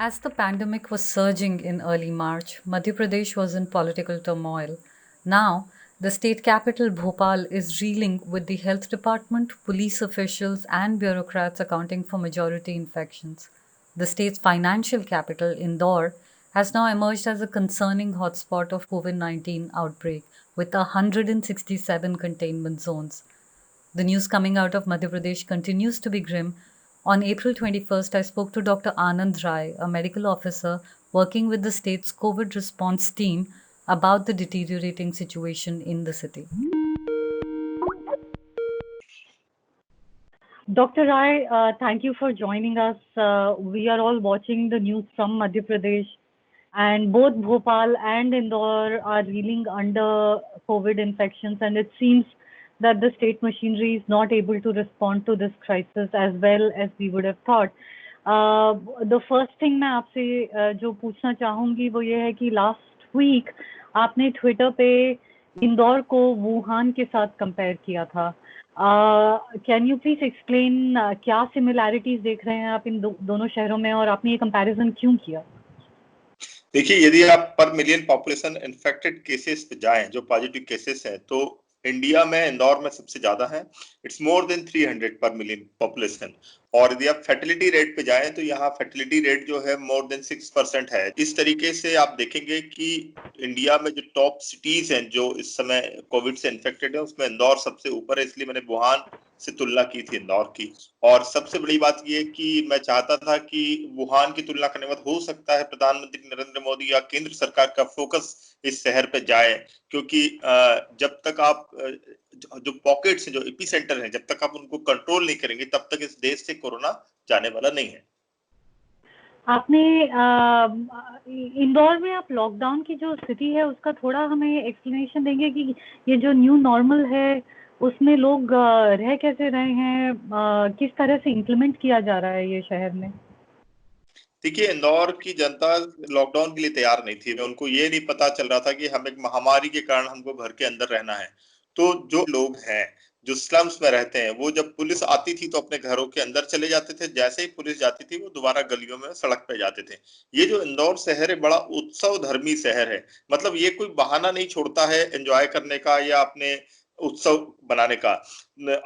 As the pandemic was surging in early March, Madhya Pradesh was in political turmoil. Now, the state capital Bhopal is reeling with the health department, police officials, and bureaucrats accounting for majority infections. The state's financial capital, Indore, has now emerged as a concerning hotspot of COVID-19 outbreak with 167 containment zones. The news coming out of Madhya Pradesh continues to be grim. On April 21st, I spoke to Dr. Anand Rai, a medical officer working with the state's COVID response team, about the deteriorating situation in the city. Dr. Rai, thank you for joining us. We are all watching the news from Madhya Pradesh, and both Bhopal and Indore are reeling under COVID infections, and it seems that the state machinery is not able to respond to this crisis as well as we would have thought. The first thing मैं आपसे जो पूछना चाहूंगी वो ये है कि last week आपने ट्विटर पे इंदौर को वुहान के साथ कंपेयर किया था. कैन यू प्लीज एक्सप्लेन क्या सिमिलैरिटीज देख रहे हैं आप इन दोनों शहरों में और आपने ये कंपैरिजन क्यों किया? देखिए, यदि आप पर मिलियन पॉपुलेशन इन्फेक्टेड केसेस पे जाएं, जो पॉजिटिव केसेस हैं, तो इंडिया में इंदौर में सबसे ज्यादा है. इट्स मोर देन 300 पर मिलियन पॉपुलेशन. और यदि आप फर्टिलिटी रेट पे जाएं तो यहाँ फर्टिलिटी रेट जो है मोर देन 6% है. इस तरीके से आप देखेंगे कि इंडिया में जो टॉप सिटीज हैं जो इस समय कोविड से इन्फेक्टेड है, उसमें इंदौर सबसे ऊपर है. इसलिए मैंने वुहान से तुलना की थी इंदौर की. और सबसे बड़ी बात यह कि मैं चाहता था कि वुहान की तुलना करने के बाद हो सकता है प्रधानमंत्री नरेंद्र मोदी या केंद्र सरकार का फोकस इस शहर पे जाए, क्योंकि जब तक आप जो पॉकेट्स हैं, जो एपी सेंटर हैं, जब तक आप उनको कंट्रोल नहीं करेंगे तब तक इस देश से कोरोना जाने वाला नहीं है. आपने इंदौर में आप लॉकडाउन की जो स्थिति है उसका थोड़ा हमें एक्सप्लेनेशन देंगे कि ये जो न्यू नॉर्मल है उसमें लोग रह कैसे रहे हैं, किस तरह से इम्प्लीमेंट किया जा रहा है ये शहर में? देखिए, इंदौर की जनता लॉकडाउन के लिए तैयार नहीं थी. उनको ये नहीं पता चल रहा था कि हम एक महामारी के कारण हमको घर के अंदर रहना है. तो जो लोग हैं जो स्लम्स में रहते हैं, वो जब पुलिस आती थी तो अपने घरों के अंदर चले जाते थे. जैसे ही पुलिस जाती थी वो दोबारा गलियों में सड़क पे जाते थे. ये जो इंदौर शहर है बड़ा उत्सव धर्मी शहर है. मतलब ये कोई बहाना नहीं छोड़ता है एंजॉय करने का या अपने उत्सव बनाने का.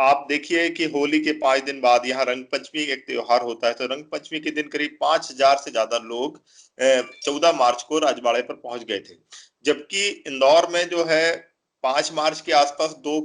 आप देखिए कि होली के 5 दिन बाद यहाँ रंग पंचमी एक त्योहार होता है. तो रंग पंचमी के दिन करीब 5,000 से ज्यादा लोग 14 मार्च को राजबाड़े पर पहुंच गए थे. जबकि इंदौर में जो है 5 मार्च के आसपास 2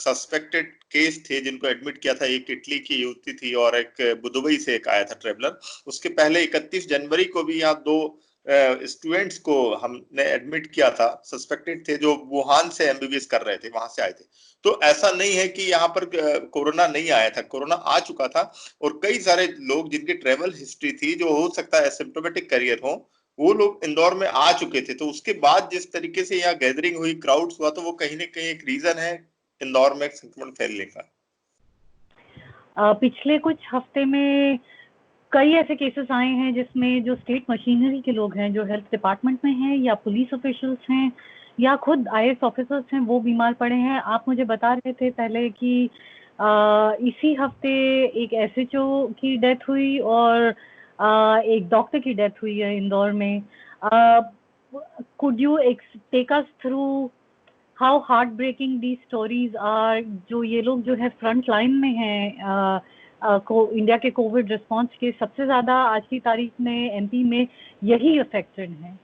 सस्पेक्टेड केस थे जिनको एडमिट किया था. एक इटली की युवती थी और एक दुबई से एक आया था ट्रेवलर. उसके पहले 31 जनवरी को भी यहाँ 2 स्टूडेंट्स को हमने एडमिट किया था. सस्पेक्टेड थे जो वुहान से एमबीबीएस कर रहे थे, वहां से आए थे. तो ऐसा नहीं है कि यहाँ पर कोरोना नहीं आया था, कोरोना आ चुका था. और कई सारे लोग जिनकी ट्रेवल हिस्ट्री थी, जो हो सकता है एसिम्प्टोमेटिक कैरियर हो, वो लोग इंदौर में आ चुके थे. तो उसके बाद जिस तरीके से यहाँ गैदरिंग हुई, क्राउड्स हुआ, तो वो कहीं ना कहीं एक रीजन है इंदौर में संक्रमण फैलने का. पिछले कुछ हफ्ते में कई ऐसे केसेस आए हैं जिसमें जो स्टेट मशीनरी के लोग हैं, जो हेल्थ डिपार्टमेंट में हैं या पुलिस ऑफिशियल्स हैं या खुद आईएएस ऑफिसर्स हैं, वो बीमार पड़े हैं. आप मुझे बता रहे थे पहले कि इसी हफ्ते एक एसएचओ की डेथ हुई और एक डॉक्टर की डेथ हुई है इंदौर में. Could you take us through how heartbreaking the stories are? जो ये लोग जो है फ्रंट लाइन में हैं इंडिया के कोविड रिस्पांस के, सबसे ज्यादा आज की तारीख में एमपी में यही अफेक्टेड हैं.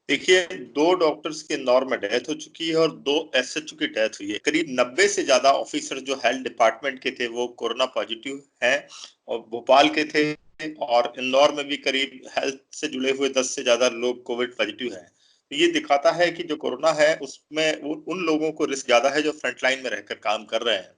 देखिए, 2 डॉक्टर्स के इंदौर में डेथ हो चुकी है और 2 एसएचओ की डेथ हुई है. करीब 90 से ज्यादा ऑफिसर जो हेल्थ डिपार्टमेंट के थे वो कोरोना पॉजिटिव हैं और भोपाल के थे. और इंदौर में भी करीब हेल्थ से जुड़े हुए 10 से ज्यादा लोग कोविड पॉजिटिव हैं. तो ये दिखाता है कि जो कोरोना है उसमें उन लोगों को रिस्क ज्यादा है जो फ्रंटलाइन में रहकर काम कर रहे हैं.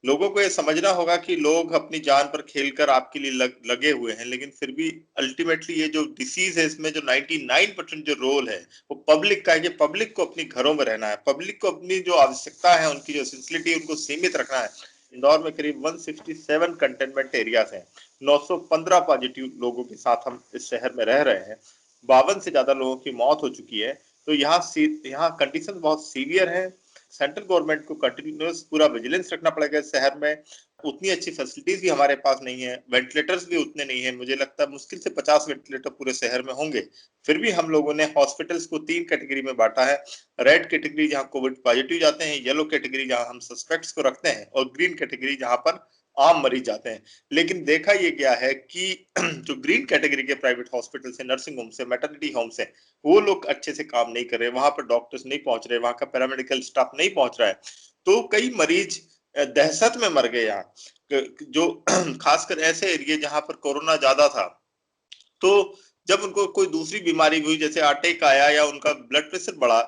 लोगों को ये समझना होगा कि लोग अपनी जान पर खेलकर आपके लिए लगे हुए हैं, लेकिन फिर भी अल्टीमेटली ये जो डिसीज है इसमें जो 99% जो रोल है वो पब्लिक का है कि पब्लिक को अपनी घरों में रहना है, पब्लिक को अपनी जो आवश्यकता है, उनकी जो एसेंशियलिटी है उनको सीमित रखना है. इंदौर में करीब 167 कंटेनमेंट एरियाज हैं. 915 पॉजिटिव लोगों के साथ हम इस शहर में रह रहे हैं. 52 से ज्यादा लोगों की मौत हो चुकी है. तो यहाँ कंडीशन बहुत सीवियर है. सेंट्रल गवर्नमेंट को कंटिन्यूस पूरा विजिलेंस रखना पड़ेगा इस शहर में. उतनी अच्छी फैसिलिटीज भी हमारे पास नहीं है, वेंटिलेटर्स भी उतने नहीं है। मुझे लगता है मुश्किल से 50 वेंटिलेटर पूरे शहर में होंगे। फिर भी हम लोगों ने हॉस्पिटल्स को 3 कैटेगरी में बांटा है। रेड कैटेगरी जहां कोविड पॉजिटिव जाते हैं, येलो कैटेगरी जहां हम सस्पेक्ट्स को रखते हैं, और ग्रीन कैटेगरी जहां पर आम मरीज जाते हैं। लेकिन देखा ये गया है कि जो ग्रीन कैटेगरी के प्राइवेट हॉस्पिटल से, नर्सिंग होम से, मैटरनिटी होम से, वो लोग अच्छे से काम नहीं कर रहे, वहां पर डॉक्टर्स नहीं पहुंच रहे, वहां का पैरामेडिकल स्टाफ नहीं पहुंच रहा है। तो कई मरीज दहशत में मर गए यहाँ, जो खासकर ऐसे एरिया जहां पर कोरोना ज्यादा था। तो जब उनको कोई दूसरी बीमारी हुई, जैसे अटैक आया या उनका ब्लड प्रेशर बढ़ा,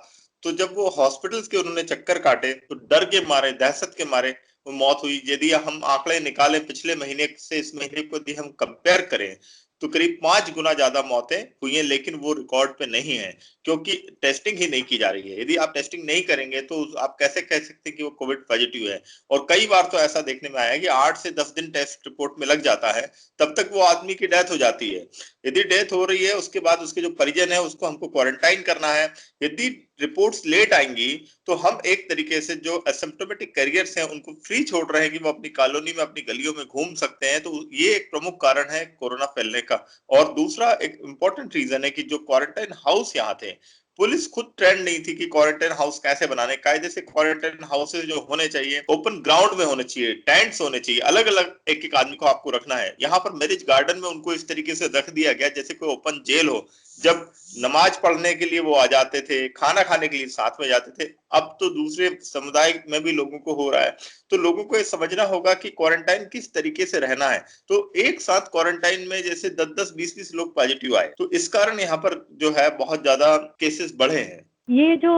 तो जब वो हॉस्पिटल्स के उन्होंने चक्कर काटे तो डर के मारे, दहशत के मारे वो मौत हुई। यदि हम आंकड़े निकालें पिछले महीने से इस महीने को यदि हम कंपेयर करें, तो करीब 5 गुना ज्यादा मौतें हुई हैं, लेकिन वो रिकॉर्ड पे नहीं है, क्योंकि टेस्टिंग ही नहीं की जा रही है। यदि आप टेस्टिंग नहीं करेंगे तो आप कैसे कह सकते हैं कि वो कोविड पॉजिटिव है। और कई बार तो ऐसा देखने में आया है कि 8 से 10 दिन टेस्ट रिपोर्ट में लग जाता है, तब तक वो आदमी की डेथ हो जाती है। यदि डेथ हो रही है, उसके बाद उसके जो परिजन है उसको हमको क्वारंटाइन करना है। यदि रिपोर्ट्स लेट आएंगी तो हम एक तरीके से जो एसिम्प्टोमेटिक कैरियर्स हैं उनको फ्री छोड़ रहे हैं कि वो अपनी कॉलोनी में, अपनी गलियों में घूम सकते हैं। तो ये एक प्रमुख कारण है कोरोना फैलने का। और दूसरा एक इंपॉर्टेंट रीजन है कि जो क्वारंटाइन हाउस यहाँ थे, पुलिस खुद ट्रेंड नहीं थी कि क्वारंटाइन हाउस कैसे बनाने। कायदे से क्वारंटाइन हाउसेज जो होने चाहिए ओपन ग्राउंड में होने चाहिए, टेंट्स होने चाहिए, अलग अलग एक एक आदमी को आपको रखना है। यहाँ पर मैरिज गार्डन में उनको इस तरीके से रख दिया गया जैसे कोई ओपन जेल हो। जब नमाज पढ़ने के लिए वो आ जाते थे, खाना खाने के लिए साथ में जाते थे, अब तो दूसरे समुदाय में भी लोगों को हो रहा है। तो लोगों को ये समझना होगा कि क्वारंटाइन किस तरीके से रहना है। तो एक साथ क्वारंटाइन में जैसे 10-10, 20-20 लोग पॉजिटिव आए, तो इस कारण यहाँ पर जो है बहुत ज्यादा केसेस बढ़े हैं। ये जो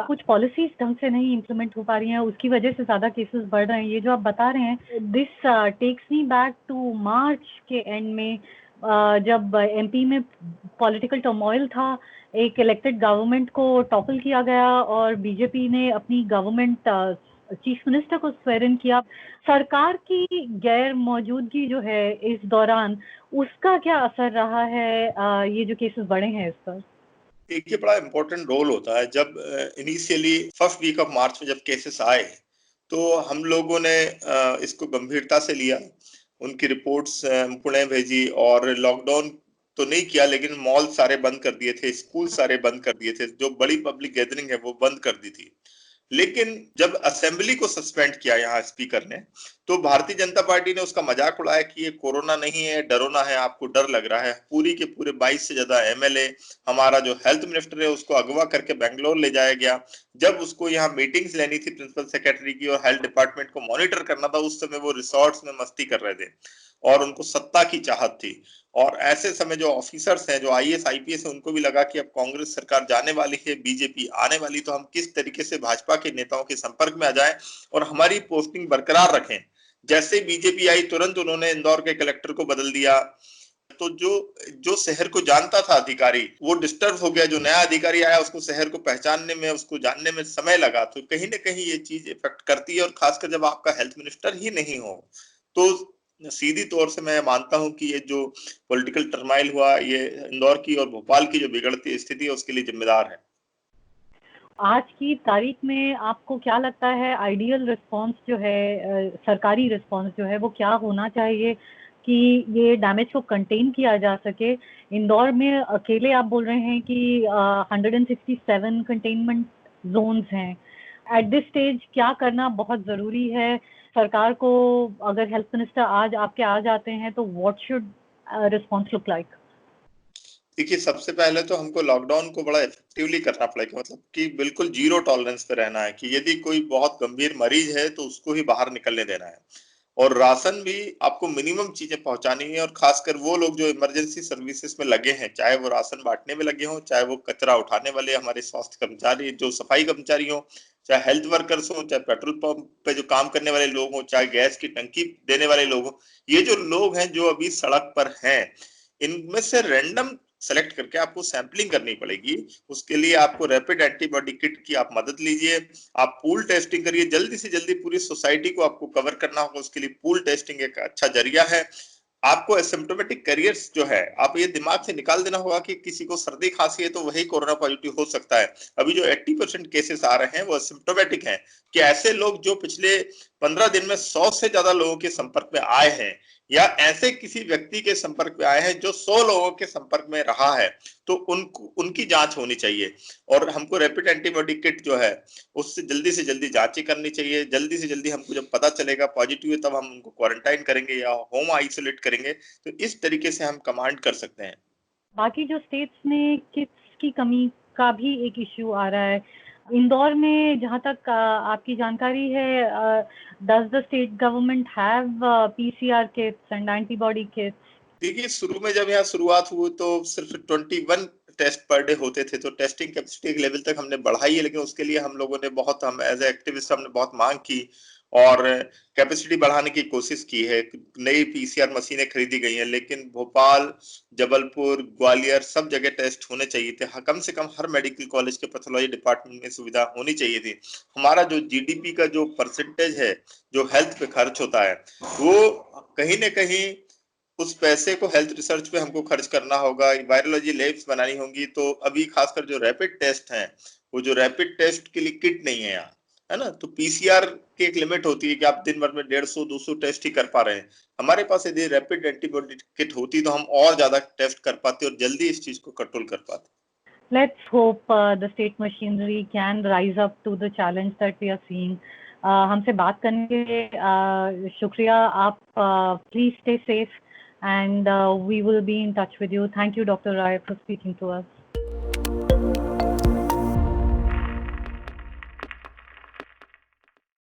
कुछ पॉलिसीज ढंग से नहीं इम्प्लीमेंट हो पा रही हैं, उसकी वजह से ज्यादा केसेस बढ़ रहे हैं, ये जो आप बता रहे हैं, this takes me back to March के एंड में, जब एमपी में पॉलिटिकल टर्मोइल था, एक इलेक्टेड गवर्नमेंट को टॉपल किया गया और बीजेपी ने अपनी गवर्नमेंट चीफ मिनिस्टर को स्वेर इन किया। सरकार की गैर मौजूदगी जो है इस दौरान, उसका क्या असर रहा है, ये जो केसेस बढ़े हैं इस पर? एक ये बड़ा इंपॉर्टेंट रोल होता है। जब initially first week of March में जब केसेस आए, तो हम लोगों ने इसको गंभीरता से लिया, उनकी रिपोर्ट्स पुणे भेजी, और लॉकडाउन तो नहीं किया, लेकिन मॉल सारे बंद कर दिए थे, स्कूल सारे बंद कर दिए थे, जो बड़ी पब्लिक गैदरिंग है वो बंद कर दी थी। लेकिन जब असेंबली को सस्पेंड किया यहाँ स्पीकर ने, तो भारतीय जनता पार्टी ने उसका मजाक उड़ाया कि ये कोरोना नहीं है, डरोना है, आपको डर लग रहा है। पूरी के पूरे 22 से ज्यादा एमएलए, हमारा जो हेल्थ मिनिस्टर है उसको अगवा करके बेंगलोर ले जाया गया। जब उसको यहाँ मीटिंग्स लेनी थी प्रिंसिपल सेक्रेटरी की और हेल्थ डिपार्टमेंट को मॉनिटर करना था, उस समय वो रिसोर्ट्स में मस्ती कर रहे थे और उनको सत्ता की चाहत थी। और ऐसे समय जो ऑफिसर्स हैं, जो आईएएस आईपीएस है, उनको भी लगा कि अब कांग्रेस सरकार जाने वाली है, बीजेपी आने वाली, तो हम किस तरीके से भाजपा के नेताओं के संपर्क में आ जाएं और हमारी पोस्टिंग बरकरार रखें। जैसे बीजेपी आई, तुरंत उन्होंने इंदौर के कलेक्टर को बदल दिया। तो जो जो शहर को जानता था अधिकारी, वो डिस्टर्ब हो गया। जो नया अधिकारी आया उसको शहर को पहचानने में, उसको जानने में समय लगा। तो कहीं ना कहीं ये चीज इफेक्ट करती है, और खासकर जब आपका हेल्थ मिनिस्टर ही नहीं हो, तो सीधी तौर से मैं मानता हूं कि ये जो पॉलिटिकल टर्माइल हुआ, ये इंदौर की और भोपाल की जो बिगड़ती स्थिति है उसके लिए जिम्मेदार है। आज की तारीख में आपको क्या लगता है आइडियल रिस्पांस जो है, सरकारी रिस्पांस जो है, वो क्या होना चाहिए कि ये डैमेज को कंटेन किया जा सके? इंदौर में अकेले आप बोल रहे हैं कि 167 कंटेनमेंट जोन्स हैं। एट दिस स्टेज क्या करना बहुत ज़रूरी है सरकार को? अगर हेल्थ मिनिस्टर आज आपके आ जाते हैं तो what should response look like? देखिए, सबसे पहले तो हमको लॉकडाउन को बड़ा इफेक्टिवली करना पड़ेगा, मतलब कि बिल्कुल जीरो टॉलरेंस पे रहना है कि यदि कोई बहुत गंभीर मरीज है तो उसको ही बाहर निकलने देना है। और राशन भी आपको मिनिमम चीजें पहुंचानी है, और खासकर वो लोग जो इमरजेंसी सर्विसेज में लगे हैं, चाहे वो राशन बांटने में लगे हों, चाहे वो कचरा उठाने वाले हमारे स्वास्थ्य कर्मचारी, जो सफाई कर्मचारी हों, चाहे हेल्थ वर्कर्स हों, चाहे पेट्रोल पंप पे जो काम करने वाले लोग हों, चाहे गैस की टंकी देने वाले लोग हों, ये जो लोग हैं जो अभी सड़क पर हैं, इनमें से रैंडम सेलेक्ट करके आपको सैंपलिंग करनी पड़ेगी। उसके लिए आपको रैपिड एंटीबॉडी किट की आप मदद लीजिए, आप पूल टेस्टिंग करिए, जल्दी से जल्दी पूरी सोसाइटी को आपको कवर करना होगा। उसके लिए पूल टेस्टिंग एक अच्छा जरिया है। आपको एसिम्प्टोमेटिक कैरियर्स जो है, आप ये दिमाग से निकाल देना होगा कि किसी को सर्दी खांसी है तो वही कोरोना पॉजिटिव हो सकता है। अभी जो 80% केसेस आ रहे हैं वो एसिम्प्टोमेटिक हैं, कि ऐसे लोग जो पिछले 15 दिन में 100 से ज्यादा लोगों के संपर्क में आए हैं या ऐसे किसी व्यक्ति के संपर्क में आए हैं जो 100 लोगों के संपर्क में रहा है, तो उनकी जांच होनी चाहिए और हमको रैपिड एंटीबॉडी किट जो है उससे जल्दी से जल्दी जांचें करनी चाहिए। जल्दी से जल्दी हमको जब पता चलेगा पॉजिटिव है तब हम उनको क्वारंटाइन करेंगे या होम आइसोलेट करेंगे। तो इस तरीके से हम कमांड कर सकते हैं। बाकी जो स्टेट्स में किट्स की कमी का भी एक इश्यू आ रहा है। इंदौर में जहाँ तक आपकी जानकारी है, does the state government have PCR kits and antibody kits? देखिए, शुरू में जब यहाँ शुरुआत हुई तो सिर्फ 21 टेस्ट पर डे होते थे, तो टेस्टिंग कैपेसिटी के लेवल तक हमने बढ़ाई है, लेकिन उसके लिए हम लोगों ने हम एज ए एक्टिविस्ट हमने बहुत मांग की और कैपेसिटी बढ़ाने की कोशिश की है। नई पीसीआर मशीनें खरीदी गई हैं, लेकिन भोपाल, जबलपुर, ग्वालियर सब जगह टेस्ट होने चाहिए थे। कम से कम हर मेडिकल कॉलेज के पैथोलॉजी डिपार्टमेंट में सुविधा होनी चाहिए थी। हमारा जो जीडीपी का जो परसेंटेज है जो हेल्थ पे खर्च होता है, वो कहीं न कहीं उस पैसे को हेल्थ रिसर्च पे हमको खर्च करना होगा, वायरोलॉजी लैब्स बनानी होंगी। तो अभी खासकर जो रैपिड टेस्ट हैं, वो जो रैपिड टेस्ट के लिए किट नहीं है यहाँ, है ना? तो पीसीआर की एक लिमिट होती है कि आप दिन भर में 150-200 टेस्ट ही कर पा रहे हैं। हमारे पास यदि रैपिड एंटीबॉडी किट होती तो हम और ज्यादा टेस्ट कर पाते और जल्दी इस चीज को कंट्रोल कर पाते। Let's hope the state machinery can rise up to the challenge that we are seeing. हमसे बात करने के लिए शुक्रिया। आप please stay safe and we will be in touch with you. Thank you, Dr. Rai, for speaking to us.